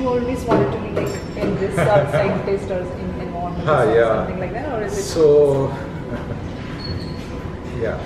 you always wanted to be like in this scientist or in environment or something like that, or is it? So, yeah,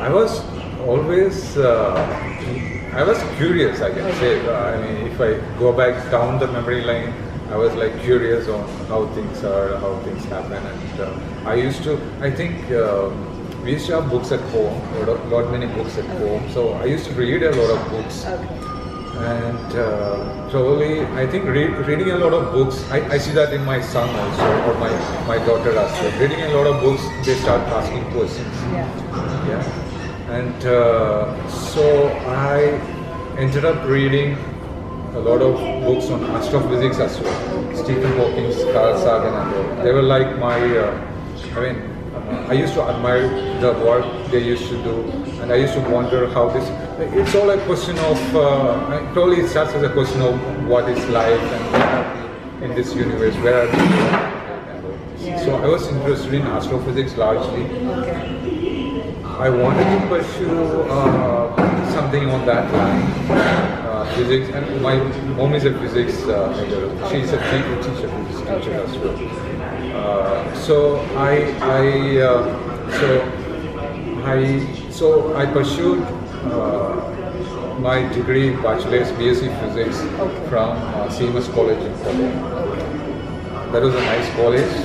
I was always, I was curious, I can say. I mean, if I go back down the memory lane, I was like curious on how things are, how things happen, and I used to, I think, we used to have books at home, lot many books at home. So I used to read a lot of books, and probably I think reading a lot of books. I see that in my son also, or my daughter as well. Reading a lot of books, they start asking questions. Yeah, and so I ended up reading a lot of books on astrophysics as well. Stephen Hawking, Carl Sagan, and all. They were like my, I mean, I used to admire the work they used to do, and I used to wonder how this. It's all a question of. Probably it starts as a question of what is life and where are we in this universe, where are we? So I was interested in astrophysics largely. I wanted to pursue something on that line, physics, and my mom is a physics major. She's a teacher as well. So I pursued my degree, bachelor's BSc Physics from CMS College in Kolkata. That was a nice college,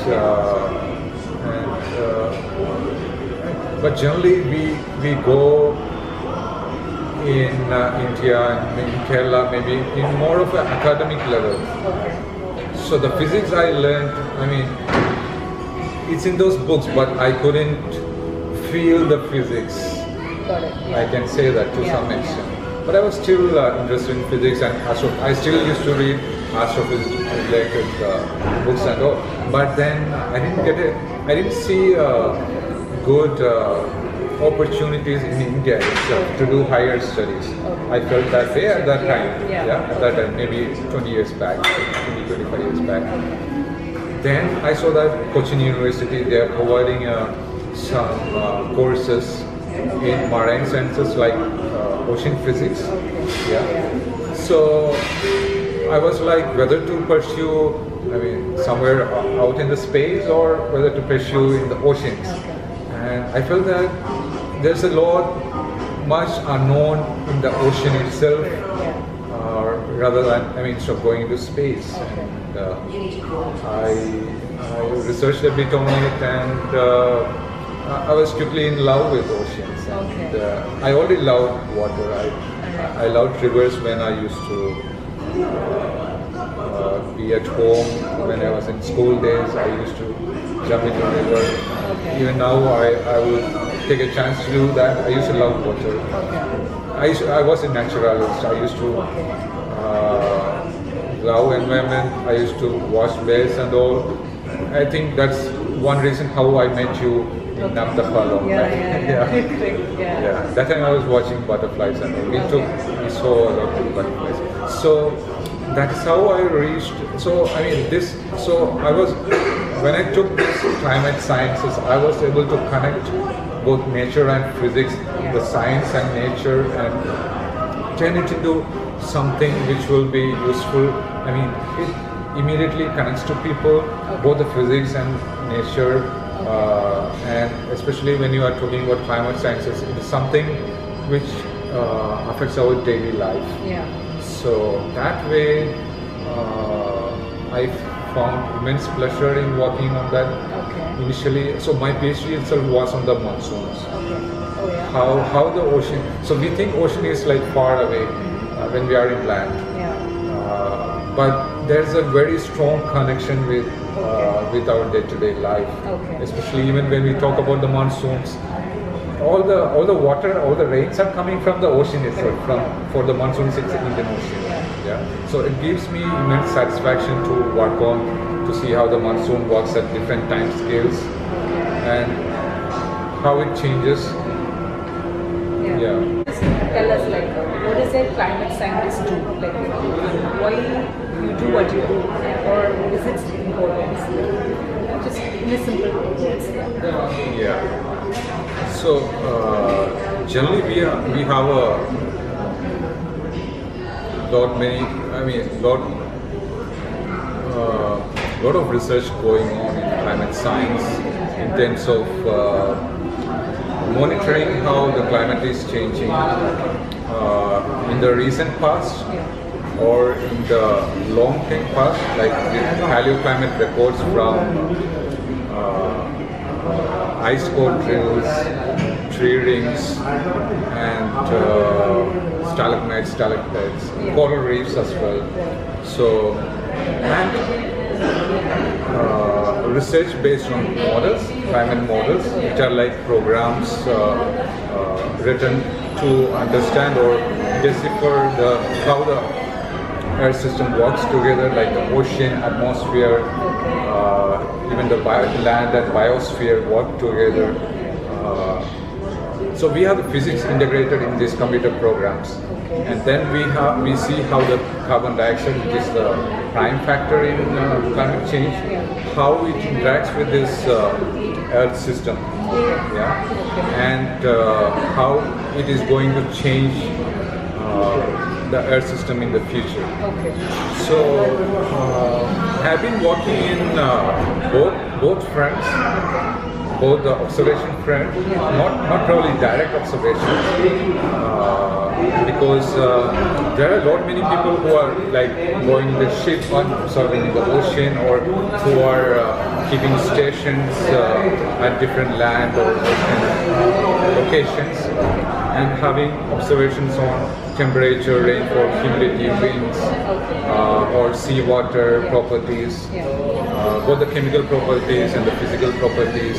but generally we go in India and in Kerala maybe in more of an academic level. So the physics I learned, I mean, it's in those books, but I couldn't feel the physics. Got it. Yeah. I can say that to some extent. But I was still interested in physics, and I still used to read astrophysics related books and all. But then I didn't see good opportunities in India itself to do higher studies. I felt that way at that time. At that time, maybe 20 years back, 25 years back. Then I saw that Cochin University, they are providing some courses in marine sciences like ocean physics. So I was like whether to pursue, I mean, somewhere out in the space or whether to pursue in the oceans. And I felt that there's a lot much unknown in the ocean itself, rather than, I mean, instead of going into space. And I researched a bit on it, and I was quickly in love with oceans. And I already loved water. I loved rivers when I used to be at home. When I was in school days, I used to jump into the river. Even now, I would take a chance to do that. I used to love water. I was a naturalist. I used to love environment. I used to watch bears and all. I think that's one reason how I met you in Namdapha. That time I was watching butterflies and all. We saw a lot of butterflies. So that's how I reached. So I mean So I was, when I took this climate sciences, I was able to connect both nature and physics, the science and nature, and turn it into something which will be useful. I mean, it immediately connects to people, both the physics and nature, and especially when you are talking about climate sciences, it is something which affects our daily life. So that way, I found immense pleasure in working on that initially. So my PhD itself was on the monsoons. How the ocean, so we think ocean is like far away when we are in land. But there's a very strong connection with our day-to-day life. Especially even when we talk about the monsoons. All the water, all the rains are coming from the ocean itself. For the monsoons, it's the Indian Ocean. So it gives me immense satisfaction to work on, to see how the monsoon works at different time scales and how it changes. Just tell us, like, what does a climate scientist do? Like, why you do what you do, or is it important? Just in a simple words. So generally we have lot of research going on in climate science in terms of monitoring how the climate is changing in the recent past or in the long-term past, like the paleoclimate records from ice core drills, tree rings, and stalagmites, stalactites, coral reefs as well. So, and research based on models, climate models, which are like programs written to understand or decipher how the Earth system works together, like the ocean, atmosphere, even the land and biosphere work together. So we have the physics integrated in these computer programs, and then we see how the carbon dioxide, which is the prime factor in climate change, how it interacts with this Earth system, and how it is going to change the Earth system in the future. So I've been working in both fronts. Both the observation front, not really direct observation, because there are many people who are like going in the ship and observing in the ocean, or who are keeping stations at different land or ocean locations and having observations on temperature, rainfall, humidity, winds, or seawater properties, both the chemical properties and the physical properties.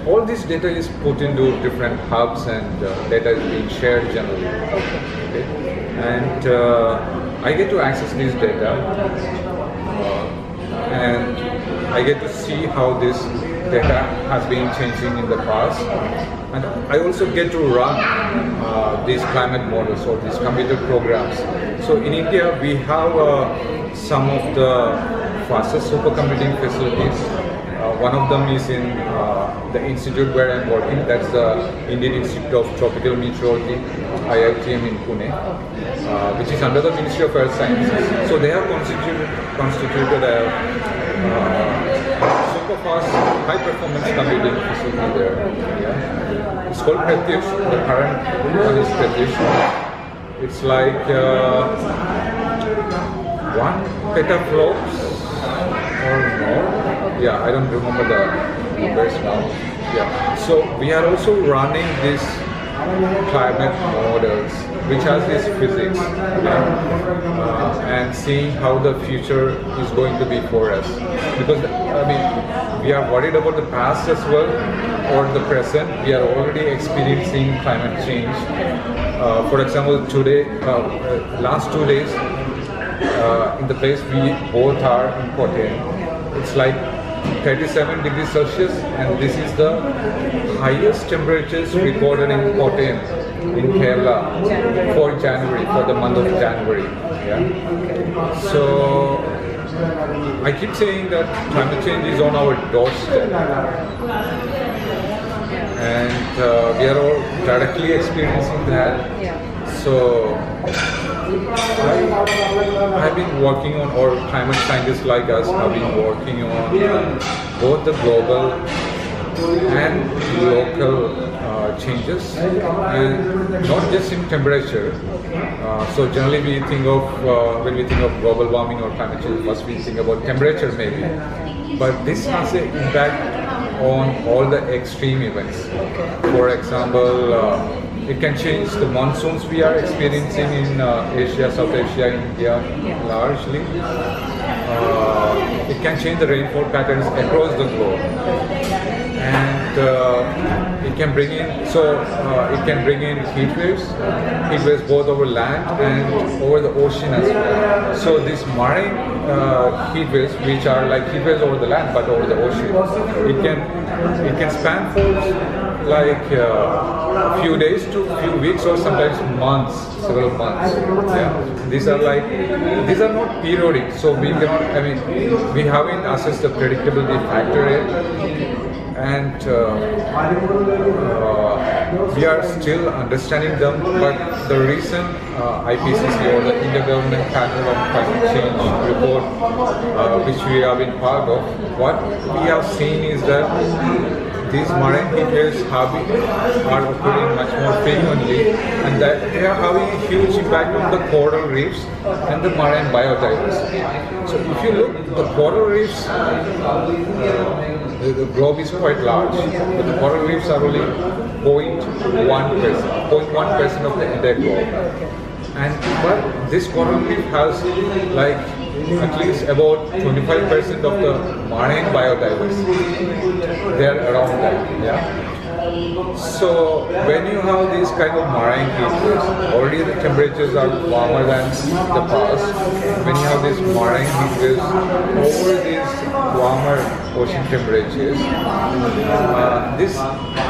All this data is put into different hubs, and data is being shared generally. Okay? And I get to access this data, and I get to see how this data has been changing in the past, and I also get to run these climate models or these computer programs. So in India, we have some of the fastest supercomputing facilities. One of them is in the institute where I'm working. That's the Indian Institute of Tropical Meteorology, IITM in Pune, which is under the Ministry of Earth Sciences. So they have constituted a super fast, high performance computing facility there. Yeah. It's called Pratyush. The current one is Pratyush. It's like 1 petaflops or more. Yeah, I don't remember the numbers now. Yeah. So we are also running this climate models, which has this physics, and seeing how the future is going to be for us. Because I mean, we are worried about the past as well, or the present. We are already experiencing climate change. For example, today, last 2 days, in the place we both are in Kottayam, it's like 37 degrees Celsius, and this is the highest temperatures recorded in Kottayam, in Kerala, for January, for the month of January. Yeah. So I keep saying that climate change is on our doorstep, and we are all directly experiencing that. So I've been working on, or climate scientists like us have been working on both the global and local changes, and not just in temperature. So generally we think of, when we think of global warming or climate change, first we think about temperature maybe, but this has an impact on all the extreme events. For example, it can change the monsoons we are experiencing in Asia, South Asia, India largely. It can change the rainfall patterns across the globe, and it can bring in heat waves both over land and over the ocean as well. So these marine heat waves, which are like heat waves over the land but over the ocean, it can span for like a few days to a few weeks, or sometimes months, several months. Yeah. These are not periodic, so we cannot, I mean, we haven't assessed the predictability factor yet. and we are still understanding them. But the recent IPCC, or the Intergovernmental Panel on Climate Change report, which we have been part of, what we have seen is that these marine heat waves are occurring much more frequently, and that they are having a huge impact on the coral reefs and the marine biodiversity. So if you look, the coral reefs, the globe is quite large, but the coral reefs are only 0.1% of the entire globe. And but this coral reef has like at least about 25% of the marine biodiversity. They are around that, yeah. So when you have these kind of marine heat waves, already the temperatures are warmer than the past. When you have these marine heat waves over these warmer ocean temperatures, this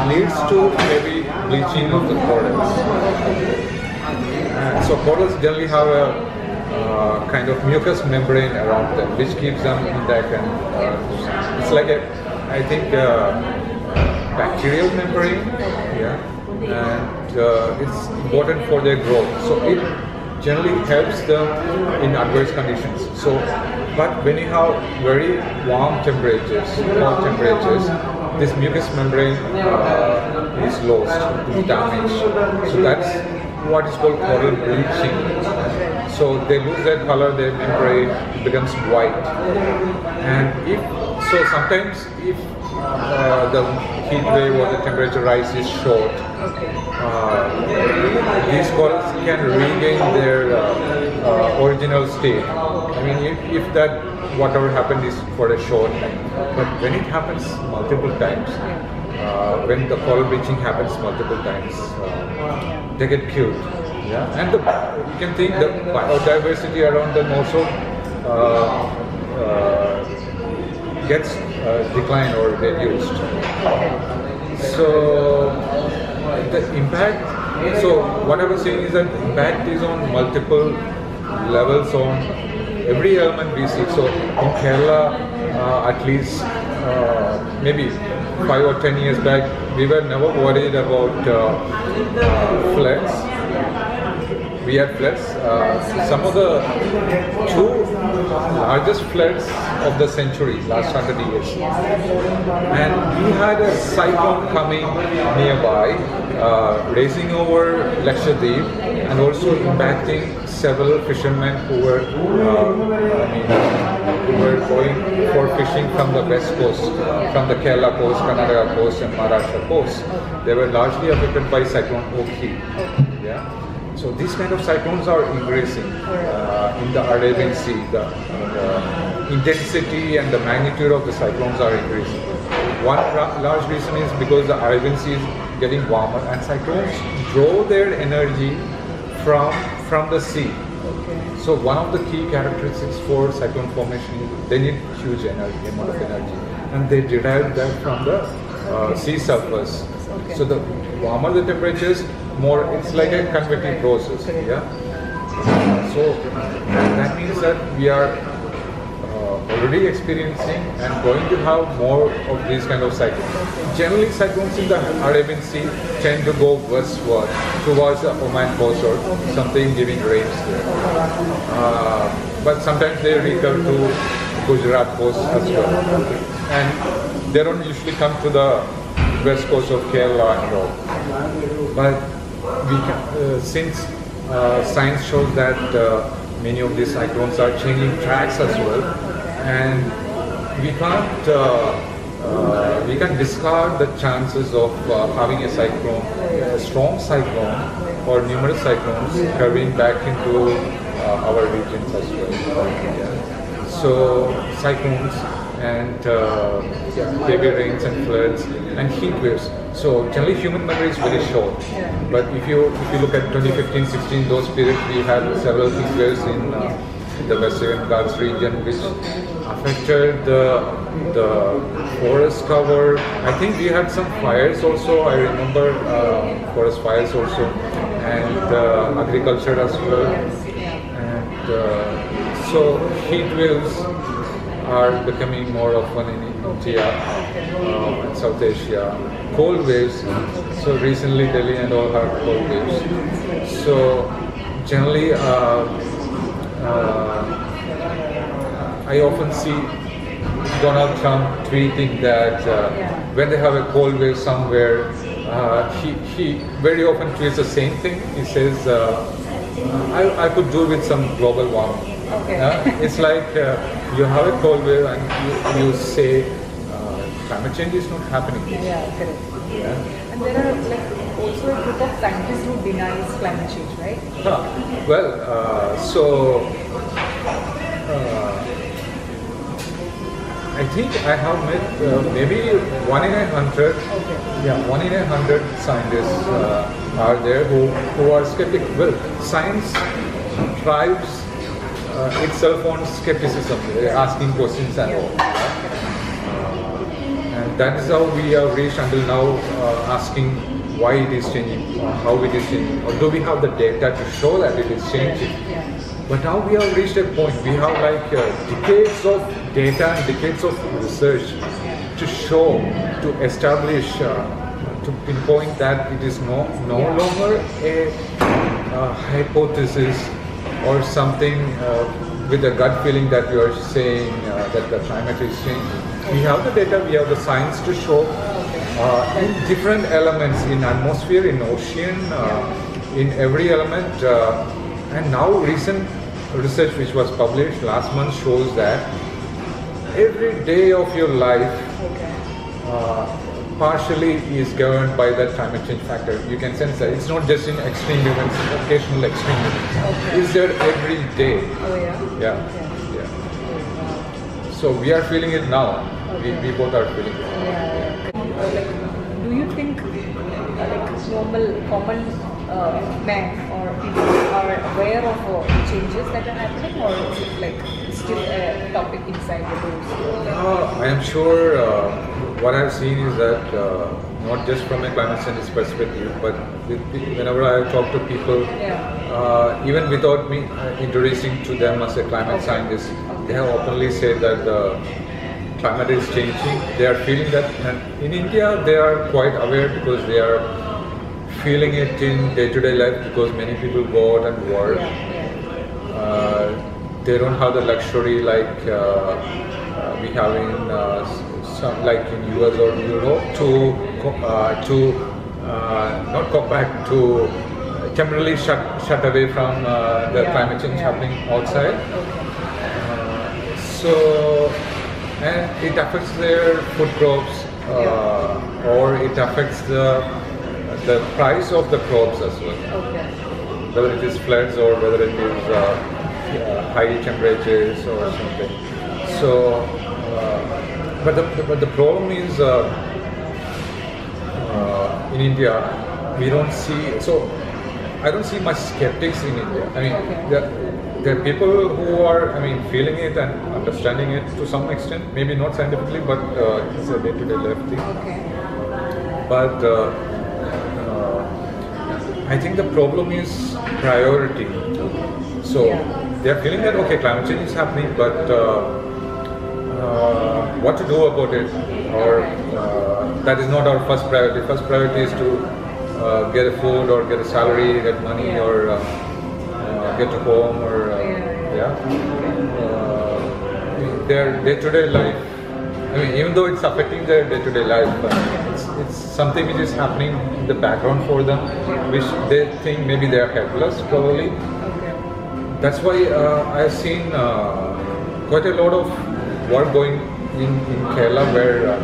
leads to maybe bleaching of the corals. So corals generally have a kind of mucous membrane around them, which keeps them intact, and it's like I think bacterial membrane, yeah, and it's important for their growth. So it generally helps them in adverse conditions. So, but when you have very warm temperatures, cold temperatures, this mucous membrane is lost, is damaged. So that's what is called coral bleaching. So they lose their color, their membrane becomes white. And sometimes if the heat wave or the temperature rise is short, these corals can regain their original state. I mean, if that whatever happened is for a short time, but when it happens multiple times, when the coral bleaching happens multiple times, they get killed. Yeah, and you can think the biodiversity around them also gets declined or reduced. So the impact. So what I was saying is that the impact is on multiple levels on every element we see. So in Kerala, at least maybe 5 or 10 years back, we were never worried about floods. We had floods. Some of the 2 largest floods of the century, last 100 years. And we had a cyclone coming nearby, racing over Lakshadweep, and also impacting several fishermen who were going for fishing from the west coast, from the Kerala coast, Karnataka coast, and Maharashtra coast. They were largely affected by Cyclone Oki. Yeah. So these kind of cyclones are increasing in the Arabian Sea. The intensity and the magnitude of the cyclones are increasing. One large reason is because the Arabian Sea is getting warmer, and cyclones draw their energy from the sea. So one of the key characteristics for cyclone formation is they need huge amount of energy, and they derive that from the sea surface. So the warmer the temperatures, more it's like a convective process. Yeah. So that means that we are already experiencing and going to have more of these kind of cyclones. Generally, cyclones in the Arabian Sea tend to go westward towards the Oman coast or something, giving rains there. But sometimes they recur to Gujarat coast as well, and they don't usually come to the west coast of Kerala and all. But we can, since science shows that many of these cyclones are changing tracks as well, and we can't discard the chances of having a cyclone, a strong cyclone, or numerous cyclones curving back into our regions as well. Yeah. So cyclones and heavy rains and floods and heat waves. So generally human memory is very short. But if you look at 2015-16, those periods we had several heat waves in the Western Ghats region, which affected the forest cover. I think we had some fires also. I remember forest fires also, and agriculture as well. And so heat waves are becoming more often in India, and South Asia, cold waves. So recently Delhi and all had cold waves. So generally I often see Donald Trump tweeting that when they have a cold wave somewhere, he very often tweets the same thing. He says, I could do with some global warming. It's like you have a cold wave and you say climate change is not happening. Yeah, correct. And there are like also a group of scientists who denies climate change, right? I think I have met maybe 1 in 100. Yeah, 1 in 100 scientists are there who are skeptic. Well, science thrives itself on skepticism, asking questions and all. And that is how we have reached until now, asking why it is changing, how it is changing, or do we have the data to show that it is changing? But now we have reached a point, we have like decades of data and decades of research to show, to establish, to pinpoint that it is no longer a hypothesis or something with a gut feeling that you are saying that the climate is changing. We have the data, we have the science to show in different elements, in atmosphere, in ocean, in every element. And now recent research which was published last month shows that every day of your life partially is governed by that climate change factor. You can sense that it's not just in extreme events, occasional extreme events. It's there every day. So we are feeling it now. We both are feeling it. Like, do you think like common men or people are aware of changes that are happening, or is it like still a topic inside the doors? I am sure what I've seen is that not just from a climate change perspective, but whenever I talk to people, even without me introducing to them as a climate scientist, they have openly said that the climate is changing. They are feeling that, and in India they are quite aware because they are feeling it in day-to-day life, because many people go out and work. They don't have the luxury like we have in some, like in US or Europe, to not come back, to temporarily shut away from the climate change happening outside. And it affects their food crops, or it affects the price of the crops as well. Whether it is floods or whether it is high temperatures or something. So, but the problem is in India we don't see. So I don't see much skeptics in India. I mean, there are people who are, feeling it and understanding it to some extent. Maybe not scientifically, but it's a day-to-day life thing. But I think the problem is priority. So they are feeling that climate change is happening, but what to do about it, or that is not our first priority. First priority is to get a food or get a salary, get money, or get to home, or their day-to-day life. Even though it's affecting their day-to-day life, it's something which is happening in the background for them, which they think maybe they are helpless, probably. That's why I've seen quite a lot of work going in Kerala, where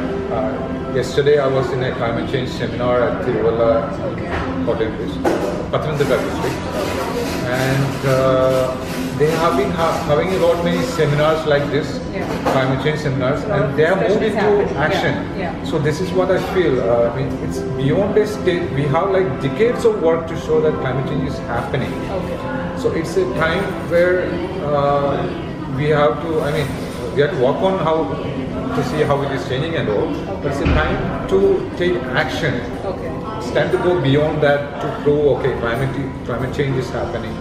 yesterday I was in a climate change seminar at Tiruvalla, Pathanamthitta district, and they have been having a lot many seminars like this, climate change seminars, and they have moved into action. So this is what I feel. It's beyond a state. We have like decades of work to show that climate change is happening. So it's a time where we have to. We have to work on how to see how it is changing and all. But it's a time to take action. It's time to go beyond that to prove climate change is happening.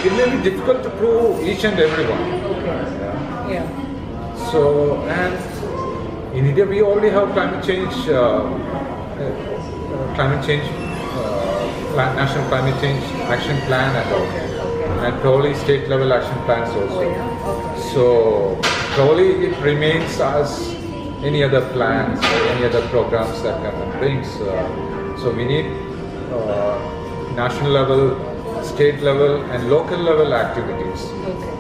it may be difficult to prove each and everyone. Okay. Yeah. Yeah. So, and in India we already have climate change, national climate change action plan and all, Okay. and probably state level action plans Oh also. yeah. Okay. So probably it remains as any other plans or any other programs that government brings. So we need national level, state level, and local level activities. Okay.